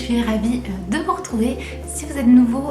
suis ravie de vous retrouver. Si vous êtes nouveau,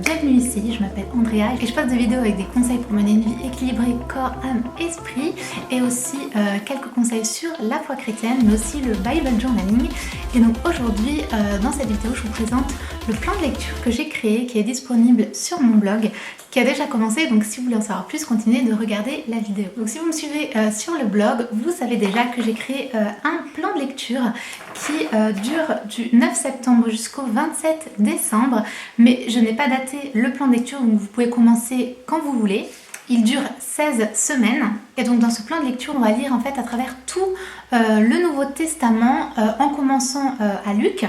bienvenue ici, je m'appelle Andrea et je poste des vidéos avec des conseils pour mener une vie équilibrée corps, âme, esprit et aussi quelques conseils sur la foi chrétienne mais aussi le Bible Journaling. Et donc aujourd'hui dans cette vidéo je vous présente le plan de lecture que j'ai créé qui est disponible sur mon blog, qui a déjà commencé, donc si vous voulez en savoir plus, continuez de regarder la vidéo. Donc si vous me suivez sur le blog, vous savez déjà que j'ai créé un plan de lecture qui dure du 9 septembre jusqu'au 27 décembre, mais je n'ai pas daté le plan de lecture, donc vous pouvez commencer quand vous voulez. Il dure 16 semaines et donc dans ce plan de lecture on va lire en fait à travers tout le Nouveau Testament en commençant à Luc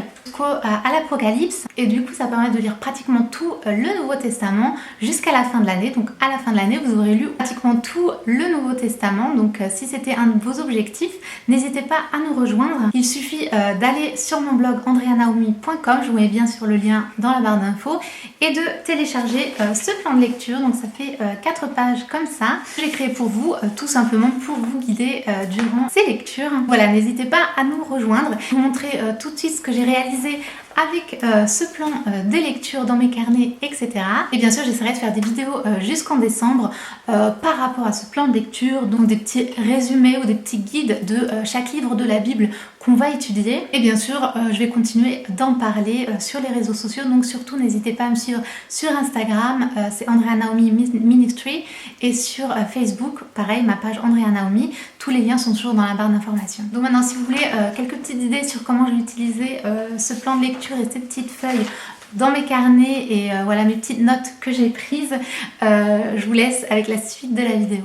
à l'Apocalypse, et du coup ça permet de lire pratiquement tout le Nouveau Testament jusqu'à la fin de l'année. Donc à la fin de l'année vous aurez lu pratiquement tout le Nouveau Testament. Donc si c'était un de vos objectifs, n'hésitez pas à nous rejoindre. Il suffit d'aller sur mon blog andreanaomi.com, je vous mets bien sur le lien dans la barre d'infos, et de télécharger ce plan de lecture. Donc ça fait 4 pages comme ça, que j'ai créé pour vous, tout simplement pour vous guider durant ces lectures. Voilà, n'hésitez pas à nous rejoindre. Je vais vous montrer tout de suite ce que j'ai réalisé avec ce plan de lecture dans mes carnets, etc. Et bien sûr j'essaierai de faire des vidéos jusqu'en décembre par rapport à ce plan de lecture, donc des petits résumés ou des petits guides de chaque livre de la Bible qu'on va étudier. Et bien sûr je vais continuer d'en parler sur les réseaux sociaux, donc surtout n'hésitez pas à me suivre sur Instagram, c'est Andrea Naomi Ministry, et sur Facebook pareil, ma page Andrea Naomi. Tous les liens sont toujours dans la barre d'informations. Donc maintenant si vous voulez quelques petites idées sur comment je vais utiliser ce plan de lecture et ces petites feuilles dans mes carnets et voilà mes petites notes que j'ai prises, je vous laisse avec la suite de la vidéo.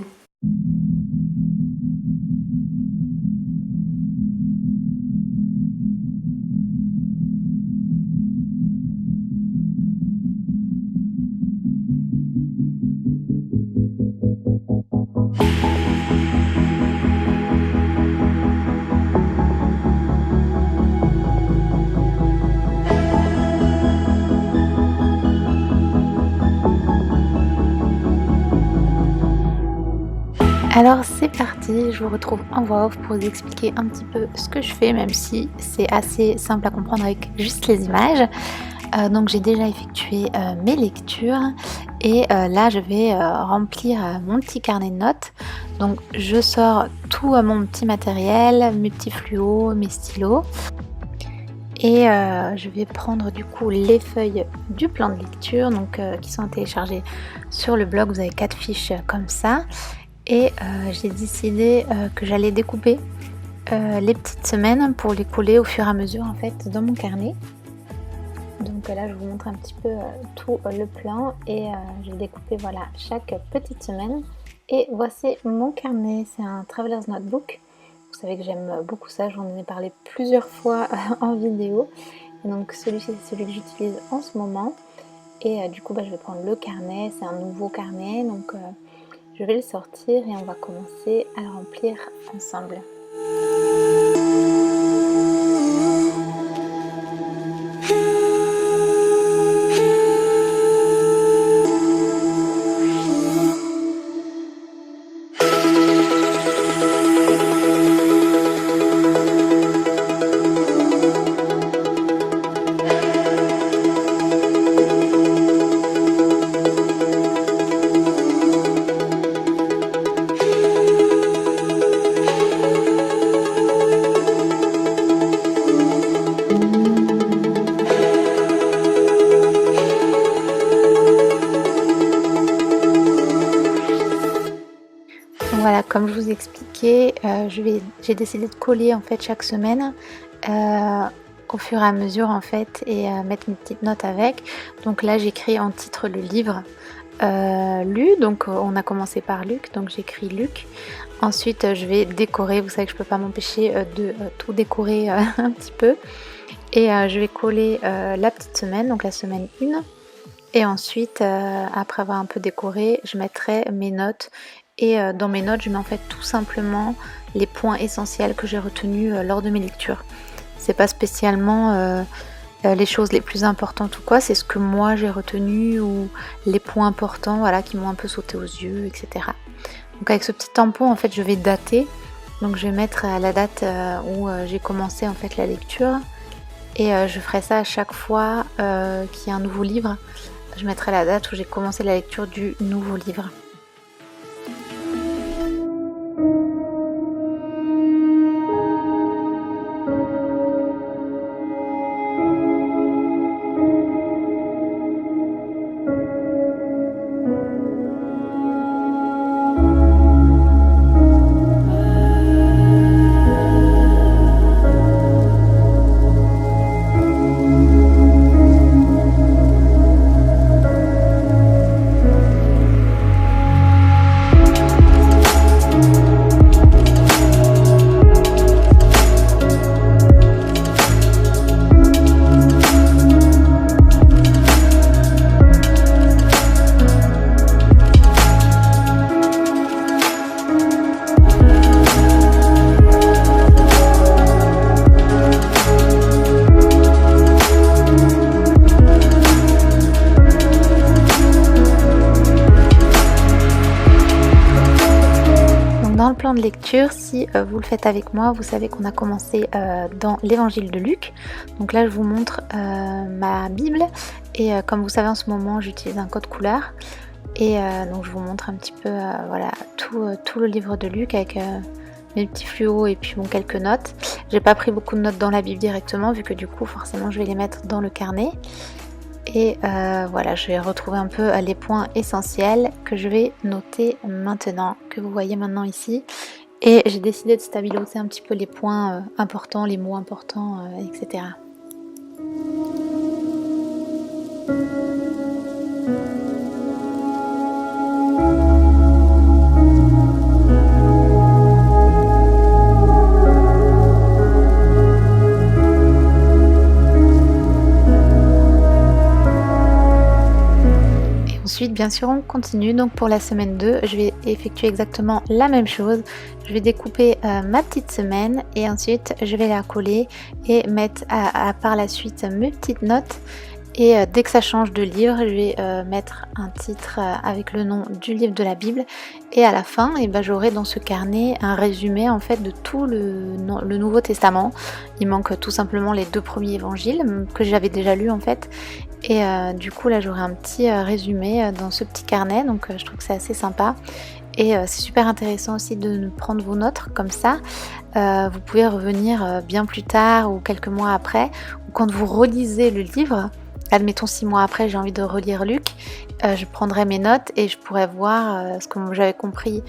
Alors c'est parti, je vous retrouve en voix off pour vous expliquer un petit peu ce que je fais, même si c'est assez simple à comprendre avec juste les images. Donc j'ai déjà effectué mes lectures et là je vais remplir mon petit carnet de notes. Donc je sors tout mon petit matériel, mes petits fluos, mes stylos. Et je vais prendre du coup les feuilles du plan de lecture donc, qui sont téléchargées sur le blog. Vous avez 4 fiches comme ça. Et j'ai décidé que j'allais découper les petites semaines pour les coller au fur et à mesure en fait dans mon carnet. Donc là je vous montre un petit peu tout le plan et j'ai découpé voilà chaque petite semaine. Et voici mon carnet, c'est un Traveler's Notebook. Vous savez que j'aime beaucoup ça, j'en ai parlé plusieurs fois en vidéo. Et donc celui-ci c'est celui que j'utilise en ce moment. Et du coup je vais prendre le carnet, c'est un nouveau carnet donc je vais le sortir et on va commencer à le remplir ensemble. Voilà, comme je vous expliquais, j'ai décidé de coller en fait chaque semaine au fur et à mesure en fait et mettre mes petites notes avec. Donc là j'écris en titre le livre lu, donc on a commencé par Luc, donc j'écris Luc. Ensuite je vais décorer, vous savez que je peux pas m'empêcher de tout décorer un petit peu. Et je vais coller la petite semaine, donc la semaine 1. Et ensuite, après avoir un peu décoré, je mettrai mes notes. Et dans mes notes, je mets en fait tout simplement les points essentiels que j'ai retenus lors de mes lectures. C'est pas spécialement les choses les plus importantes ou quoi, c'est ce que moi j'ai retenu ou les points importants voilà, qui m'ont un peu sauté aux yeux, etc. Donc avec ce petit tampon, en fait, je vais dater. Donc je vais mettre la date où j'ai commencé en fait la lecture. Et je ferai ça à chaque fois qu'il y a un nouveau livre. Je mettrai la date où j'ai commencé la lecture du nouveau livre. Dans le plan de lecture, si vous le faites avec moi, vous savez qu'on a commencé dans l'évangile de Luc. Donc là je vous montre ma Bible et comme vous savez en ce moment j'utilise un code couleur. Et donc je vous montre un petit peu voilà, tout le livre de Luc avec mes petits fluos et puis bon, quelques notes. J'ai pas pris beaucoup de notes dans la Bible directement vu que du coup forcément je vais les mettre dans le carnet. Et voilà, je vais retrouver un peu les points essentiels que je vais noter maintenant, que vous voyez maintenant ici. Et j'ai décidé de stabiloter un petit peu les points importants, les mots importants, etc. Ensuite, bien sûr, on continue. Donc pour la semaine 2, je vais effectuer exactement la même chose. Je vais découper ma petite semaine et ensuite je vais la coller et mettre par la suite mes petites notes. Et dès que ça change de livre, je vais mettre un titre avec le nom du livre de la Bible. Et à la fin, j'aurai dans ce carnet un résumé en fait de tout le Nouveau Testament. Il manque tout simplement les 2 premiers évangiles que j'avais déjà lus en fait. Et du coup là j'aurai un petit résumé dans ce petit carnet. Donc je trouve que c'est assez sympa. Et c'est super intéressant aussi de prendre vos notes comme ça. Vous pouvez revenir bien plus tard ou quelques mois après. Ou quand vous relisez le livre. Admettons 6 mois après j'ai envie de relire Luc, je prendrai mes notes et je pourrais voir ce que j'avais compris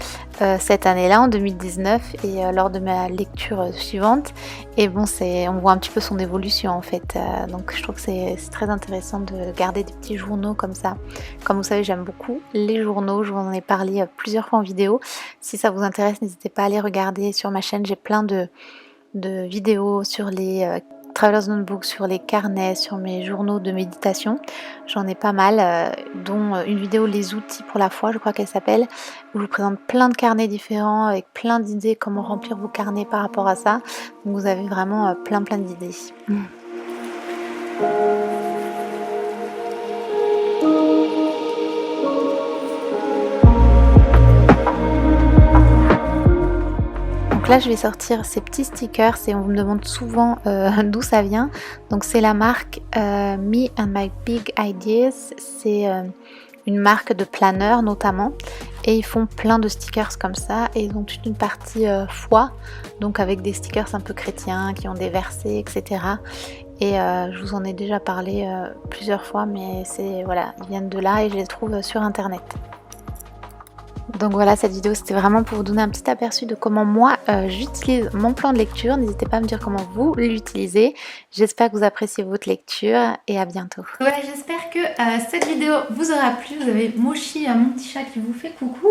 cette année-là en 2019 et lors de ma lecture suivante. Et bon, on voit un petit peu son évolution en fait. Donc je trouve que c'est très intéressant de garder des petits journaux comme ça. Comme vous savez, j'aime beaucoup les journaux, je vous en ai parlé plusieurs fois en vidéo. Si ça vous intéresse, n'hésitez pas à aller regarder sur ma chaîne, j'ai plein de vidéos sur les Traveler's Notebook, sur les carnets, sur mes journaux de méditation. J'en ai pas mal, dont une vidéo les outils pour la foi, je crois qu'elle s'appelle, où je vous présente plein de carnets différents avec plein d'idées, comment remplir vos carnets par rapport à ça. Donc vous avez vraiment plein d'idées. Là je vais sortir ces petits stickers et on me demande souvent d'où ça vient. Donc c'est la marque Me and My Big Ideas. C'est une marque de planeurs notamment. Et ils font plein de stickers comme ça. Et ils ont toute une partie foi. Donc avec des stickers un peu chrétiens qui ont des versets, etc. Et je vous en ai déjà parlé plusieurs fois. Mais voilà, ils viennent de là et je les trouve sur internet. Donc voilà, cette vidéo c'était vraiment pour vous donner un petit aperçu de comment moi j'utilise mon plan de lecture. N'hésitez pas à me dire comment vous l'utilisez. J'espère que vous appréciez votre lecture et à bientôt. Voilà, j'espère que cette vidéo vous aura plu. Vous avez Mochi, mon petit chat qui vous fait coucou.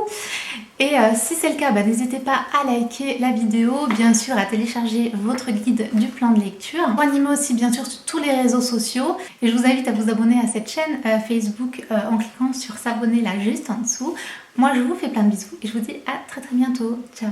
Et si c'est le cas, n'hésitez pas à liker la vidéo, bien sûr à télécharger votre guide du plan de lecture. Rejoignez-moi aussi bien sûr sur tous les réseaux sociaux. Et je vous invite à vous abonner à cette chaîne Facebook en cliquant sur s'abonner là juste en dessous. Moi je vous fais plein de bisous et je vous dis à très bientôt. Ciao.